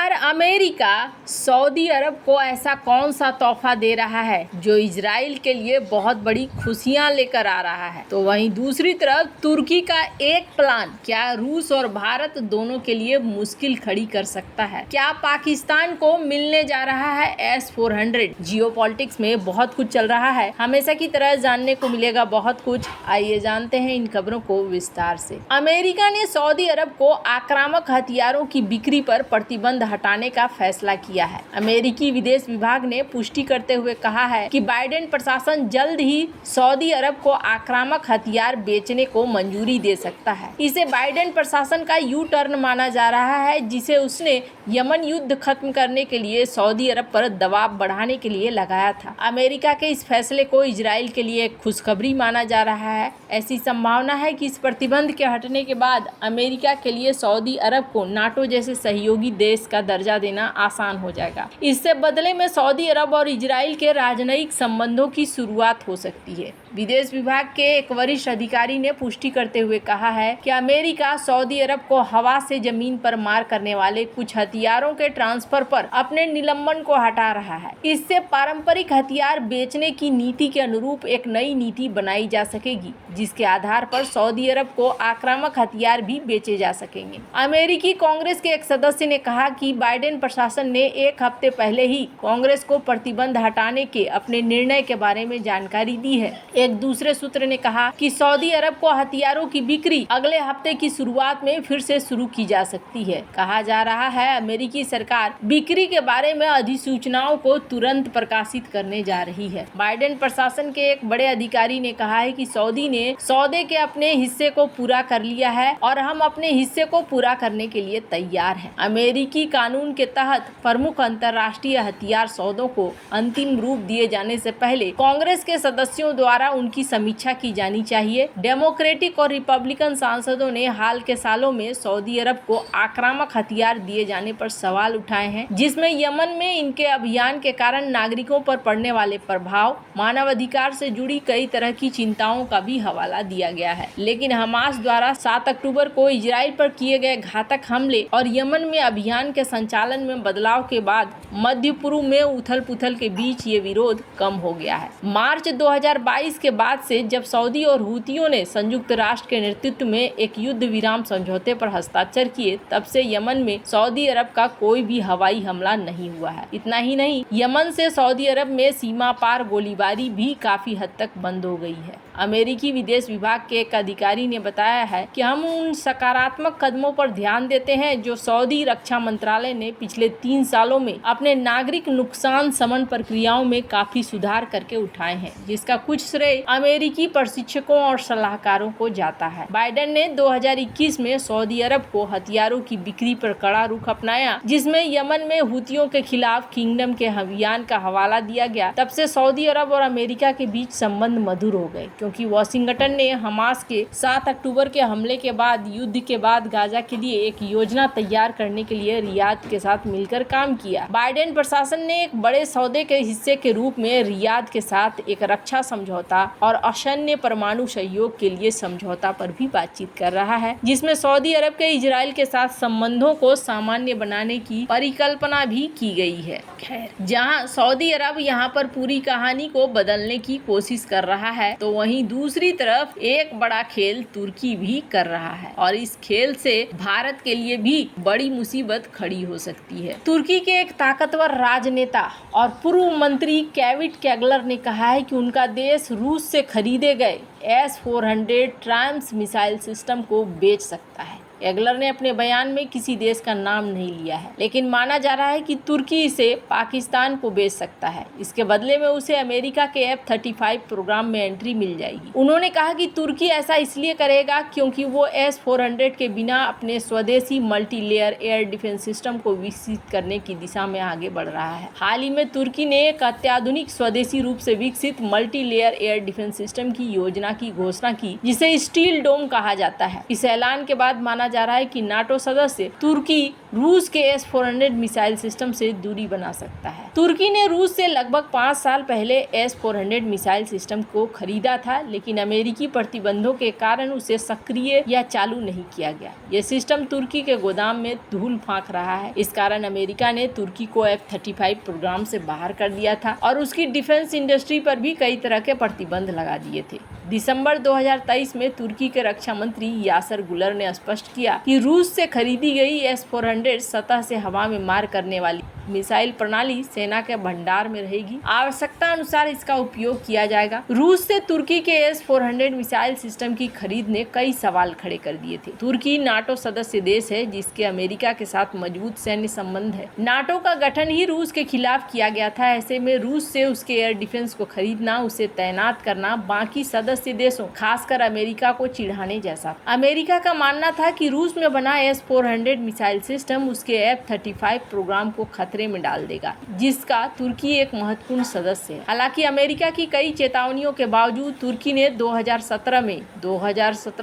खैर, America Saudi अरब को ऐसा कौन सा तोहफा दे रहा है जो इजराइल के लिए बहुत बड़ी खुशियां लेकर आ रहा है, तो वहीं दूसरी तरफ तुर्की का एक प्लान क्या रूस और भारत दोनों के लिए मुश्किल खड़ी कर सकता है? क्या पाकिस्तान को मिलने जा रहा है S-400? जियोपॉलिटिक्स में बहुत कुछ चल रहा है, हमेशा की तरह जानने को मिलेगा बहुत कुछ। आइए जानते हैं इन खबरों को विस्तार से। अमेरिका ने सऊदी अरब को आक्रामक हथियारों की बिक्री पर प्रतिबंध हटाने का फैसला किया है। अमेरिकी विदेश विभाग ने पुष्टि करते हुए कहा है कि बाइडेन प्रशासन जल्द ही सऊदी अरब को आक्रामक हथियार बेचने को मंजूरी दे सकता है। इसे बाइडेन प्रशासन का यू टर्न माना जा रहा है, जिसे उसने यमन युद्ध खत्म करने के लिए सऊदी अरब पर दबाव बढ़ाने के लिए लगाया था। अमेरिका के इस फैसले को इजराइल के लिए एक खुशखबरी माना जा रहा है। ऐसी संभावना है कि इस प्रतिबंध के हटने के बाद अमेरिका के लिए सऊदी अरब को नाटो जैसे सहयोगी देश का दर्जा देना आसान हो जाएगा। इससे बदले में सऊदी अरब और इजराइल के राजनयिक संबंधों की शुरुआत हो सकती है। विदेश विभाग के एक वरिष्ठ अधिकारी ने पुष्टि करते हुए कहा है कि अमेरिका सऊदी अरब को हवा से जमीन पर मार करने वाले कुछ हथियारों के ट्रांसफर पर अपने निलंबन को हटा रहा है। इससे पारंपरिक हथियार बेचने की नीति के अनुरूप एक नई नीति बनाई जा सकेगी, जिसके आधार पर सऊदी अरब को आक्रामक हथियार भी बेचे जा सकेंगे। अमेरिकी कांग्रेस के एक सदस्य ने कहा कि बाइडेन प्रशासन ने एक हफ्ते पहले ही कांग्रेस को प्रतिबंध हटाने के अपने निर्णय के बारे में जानकारी दी है। एक दूसरे सूत्र ने कहा कि सऊदी अरब को हथियारों की बिक्री अगले हफ्ते की शुरुआत में फिर से शुरू की जा सकती है। कहा जा रहा है अमेरिकी सरकार बिक्री के बारे में अधिसूचनाओं को तुरंत प्रकाशित करने जा रही है। बाइडेन प्रशासन के एक बड़े अधिकारी ने कहा है कि सऊदी ने सौदे के अपने हिस्से को पूरा कर लिया है और हम अपने हिस्से को पूरा करने के लिए तैयार हैं। अमेरिकी कानून के तहत प्रमुख अंतर्राष्ट्रीय हथियार सौदों को अंतिम रूप दिए जाने से पहले कांग्रेस के सदस्यों द्वारा उनकी समीक्षा की जानी चाहिए। डेमोक्रेटिक और रिपब्लिकन सांसदों ने हाल के सालों में सऊदी अरब को आक्रामक हथियार दिए जाने पर सवाल उठाए हैं, जिसमें यमन में इनके अभियान के कारण नागरिकों पर पड़ने वाले प्रभाव, मानवाधिकार से जुड़ी कई तरह की चिंताओं का भी हवाला दिया गया है। लेकिन हमास द्वारा 7 अक्टूबर को इजराइल पर किए गए घातक हमले और यमन में अभियान के संचालन में बदलाव के बाद मध्य पूर्व में उथल पुथल के बीच ये विरोध कम हो गया है। मार्च 2022 के बाद से जब सऊदी और हूतियों ने संयुक्त राष्ट्र के नेतृत्व में एक युद्ध विराम समझौते पर हस्ताक्षर किए, तब से यमन में सऊदी अरब का कोई भी हवाई हमला नहीं हुआ है। इतना ही नहीं, यमन से सऊदी अरब में सीमा पार गोलीबारी भी काफी हद तक बंद हो गई है। अमेरिकी विदेश विभाग के एक अधिकारी ने बताया है कि हम उन सकारात्मक कदमों पर ध्यान देते हैं जो सऊदी रक्षा मंत्रालय ने पिछले 3 सालों में अपने नागरिक नुकसान शमन प्रक्रियाओं में काफी सुधार करके उठाए हैं, जिसका कुछ श्रेय अमेरिकी प्रशिक्षकों और सलाहकारों को जाता है। बाइडेन ने 2021 में सऊदी अरब को हथियारों की बिक्री पर कड़ा रुख अपनाया, जिसमें यमन में हूतियों के खिलाफ किंगडम के अभियान का हवाला दिया गया। तब से सऊदी अरब और अमेरिका के बीच संबंध मधुर हो गए, क्योंकि वाशिंगटन ने हमास के 7 अक्टूबर के हमले के बाद युद्ध के बाद गाजा के लिए एक योजना तैयार करने के लिए रियाद के साथ मिलकर काम किया। बाइडेन प्रशासन ने एक बड़े सौदे के हिस्से के रूप में रियाद के साथ एक रक्षा समझौता और असैन्य परमाणु सहयोग के लिए समझौता पर भी बातचीत कर रहा है, जिसमें सऊदी अरब के इजराइल के साथ संबंधों को सामान्य बनाने की परिकल्पना भी की गई है। खैर, जहां सऊदी अरब यहां पर पूरी कहानी को बदलने की कोशिश कर रहा है, तो वहीं दूसरी तरफ एक बड़ा खेल तुर्की भी कर रहा है और इस खेल से भारत के लिए भी बड़ी मुसीबत खड़ी हो सकती है। तुर्की के एक ताकतवर राजनेता और पूर्व मंत्री केविट केगलर ने कहा है कि उनका देश रूस से खरीदे गए S-400 ट्रायम्फ मिसाइल सिस्टम को बेच सकता है। एगलर ने अपने बयान में किसी देश का नाम नहीं लिया है, लेकिन माना जा रहा है कि तुर्की इसे पाकिस्तान को बेच सकता है। इसके बदले में उसे अमेरिका के F-35 प्रोग्राम में एंट्री मिल जाएगी। उन्होंने कहा कि तुर्की ऐसा इसलिए करेगा क्योंकि वो S-400 के बिना अपने स्वदेशी multi layer air defence system को विकसित करने की दिशा में आगे बढ़ रहा है। हाल ही में तुर्की ने एक अत्याधुनिक स्वदेशी रूप से विकसित multi layer air defence system की योजना की घोषणा की, जिसे स्टील डोम कहा जाता है। इस ऐलान के बाद माना माना जा रहा है कि नाटो सदस्य तुर्की रूस के S-400 मिसाइल सिस्टम से दूरी बना सकता है। तुर्की ने रूस से लगभग 5 साल पहले S-400 मिसाइल सिस्टम को खरीदा था, लेकिन अमेरिकी प्रतिबंधों के कारण उसे सक्रिय या चालू नहीं किया गया। यह सिस्टम तुर्की के गोदाम में धूल फांक रहा है। इस कारण अमेरिका ने तुर्की को F-35 प्रोग्राम से बाहर कर दिया था और उसकी डिफेंस इंडस्ट्री पर भी कई तरह के प्रतिबंध लगा दिए थे। दिसंबर 2023 में तुर्की के रक्षा मंत्री यासर गुलर ने स्पष्ट किया कि रूस से खरीदी गई S-400 सतह से हवा में मार करने वाली मिसाइल प्रणाली सेना के भंडार में रहेगी। आवश्यकता अनुसार इसका उपयोग किया जाएगा। रूस से तुर्की के S-400 मिसाइल सिस्टम की खरीद ने कई सवाल खड़े कर दिए थे। तुर्की नाटो सदस्य देश है जिसके अमेरिका के साथ मजबूत सैन्य संबंध है। नाटो का गठन ही रूस के खिलाफ किया गया था। ऐसे में रूस से उसके एयर डिफेंस को खरीदना, उसे तैनात करना बाकी सदस्य देशों खासकर अमेरिका को चिढ़ाने जैसा। अमेरिका का मानना था कि रूस में बना S-400 मिसाइल सिस्टम उसके F-35 प्रोग्राम को खतरे में डाल देगा, जिसका तुर्की एक महत्वपूर्ण सदस्य है। हालांकि अमेरिका की कई चेतावनियों के बावजूद तुर्की ने 2017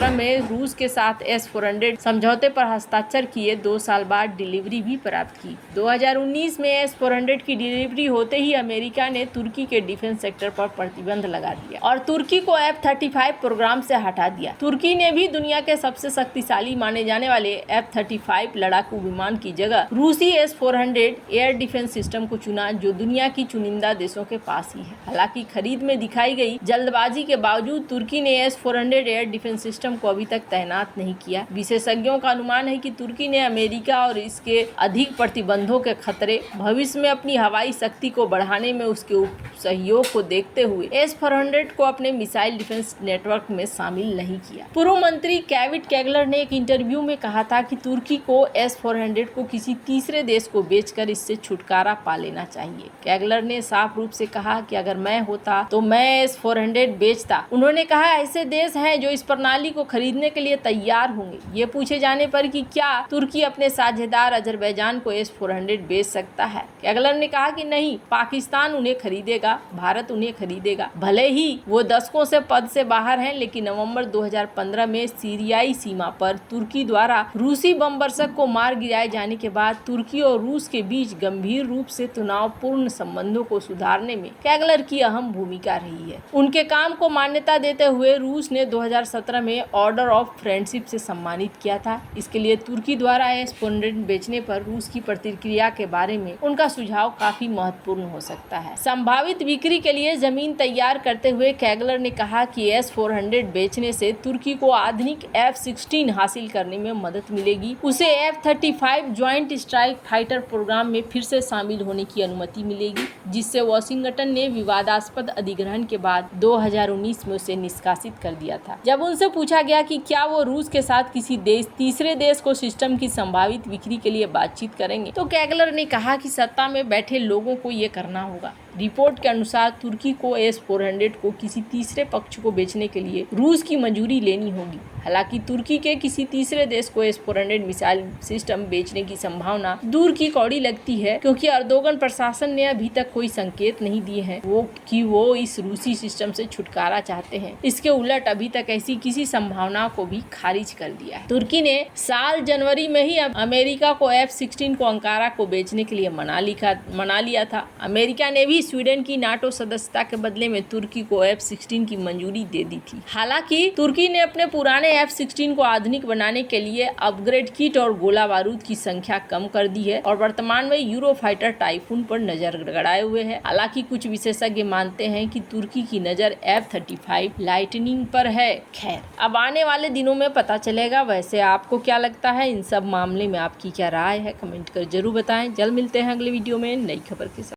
में रूस के साथ S-400 समझौते पर हस्ताक्षर किए 2 साल बाद डिलीवरी भी प्राप्त की। 2019 में S-400 की डिलीवरी होते ही अमेरिका ने तुर्की के डिफेंस सेक्टर पर प्रतिबंध लगा दिया और तुर्की को F-35 प्रोग्राम से हटा दिया। तुर्की ने भी दुनिया के सबसे शक्तिशाली माने जाने वाले F-35 लड़ाकू विमान की जगह रूसी S-400 एयर डिफेंस सिस्टम को चुना, जो दुनिया की चुनिंदा देशों के पास ही है। हालांकि खरीद में दिखाई गई जल्दबाजी के बावजूद तुर्की ने S-400 एयर डिफेंस सिस्टम को अभी तक तैनात नहीं किया। विशेषज्ञों का अनुमान है कि तुर्की ने अमेरिका और इसके अधिक प्रतिबंधों के खतरे, भविष्य में अपनी हवाई शक्ति को बढ़ाने में उसके सहयोग को देखते हुए S-400 को अपने मिसाइल डिफेंस नेटवर्क में शामिल नहीं किया। पूर्व मंत्री कैविट कैगलर ने एक इंटरव्यू में कहा था कि तुर्की को S-400 को किसी तीसरे देश को बेचकर इससे छुटकारा पा लेना चाहिए। कैगलर ने साफ रूप से कहा कि अगर मैं होता तो मैं S-400 बेचता। उन्होंने कहा ऐसे देश हैं जो इस प्रणाली को खरीदने के लिए तैयार होंगे। ये पूछे जाने पर कि क्या तुर्की अपने साझेदार अजरबैजान को S-400 बेच सकता है, कैगलर ने कहा कि नहीं, पाकिस्तान उन्हें खरीदेगा, भारत उन्हें खरीदेगा। भले ही वो दशकों से पद से बाहर हैं, लेकिन नवंबर 2015 में सीरियाई सीमा पर तुर्की द्वारा रूसी बमबर्षक को मार गिराए जाने के बाद तुर्की और रूस के बीच गंभीर रूप से तनावपूर्ण संबंधों को सुधारने में कैगलर की अहम भूमिका रही है। उनके काम को मान्यता देते हुए रूस ने 2017 में ऑर्डर ऑफ फ्रेंडशिप से सम्मानित किया था। इसके लिए तुर्की द्वारा S-400 बेचने पर रूस की प्रतिक्रिया के बारे में उनका सुझाव काफी महत्वपूर्ण हो सकता है। संभावित बिक्री के लिए जमीन तैयार करते हुए कैगलर ने कहा कि S-400 बेचने से तुर्की को आधुनिक F-16 हासिल करने में मदद मिलेगी। उसे F-35 joint strike fighter programme में फिर से शामिल होने की अनुमति मिलेगी, जिससे वाशिंगटन ने विवादास्पद अधिग्रहण के बाद 2019 में उसे निष्कासित कर दिया था। जब उनसे पूछा गया कि क्या वो रूस के साथ किसी तीसरे देश को सिस्टम की संभावित बिक्री के लिए बातचीत करेंगे, तो कैगलर ने कहा कि सत्ता में बैठे लोगों को ये करना होगा। रिपोर्ट के अनुसार तुर्की को S-400 को किसी तीसरे पक्ष को बेचने के लिए रूस की मंजूरी लेनी होगी। हालांकि तुर्की के किसी तीसरे देश को S-400 मिसाइल सिस्टम बेचने की संभावना दूर की कौड़ी लगती है, क्योंकि अर्दोगन प्रशासन ने अभी तक कोई संकेत नहीं दिए हैं कि वो इस रूसी सिस्टम से छुटकारा चाहते हैं। इसके उलट अभी तक ऐसी किसी संभावना को भी खारिज कर दिया है। तुर्की ने साल जनवरी में ही अमेरिका को F-16 को अंकारा को बेचने के लिए मना लिया था। अमेरिका ने भी स्वीडन की नाटो सदस्यता के बदले में तुर्की को F-16 की मंजूरी दे दी थी। हालांकि तुर्की ने अपने पुराने F-16 को आधुनिक बनाने के लिए अपग्रेड किट और गोला बारूद की संख्या कम कर दी है और वर्तमान में यूरो फाइटर टाइफून पर नजर गड़ाए हुए है। हालांकि कुछ विशेषज्ञ मानते हैं कि तुर्की की नजर F-35 लाइटनिंग पर है। खैर, अब आने वाले दिनों में पता चलेगा। वैसे आपको क्या लगता है, इन सब मामले में आपकी क्या राय है, कमेंट कर जरूर बताएं। जल्द मिलते हैं अगले वीडियो में नई खबर के साथ।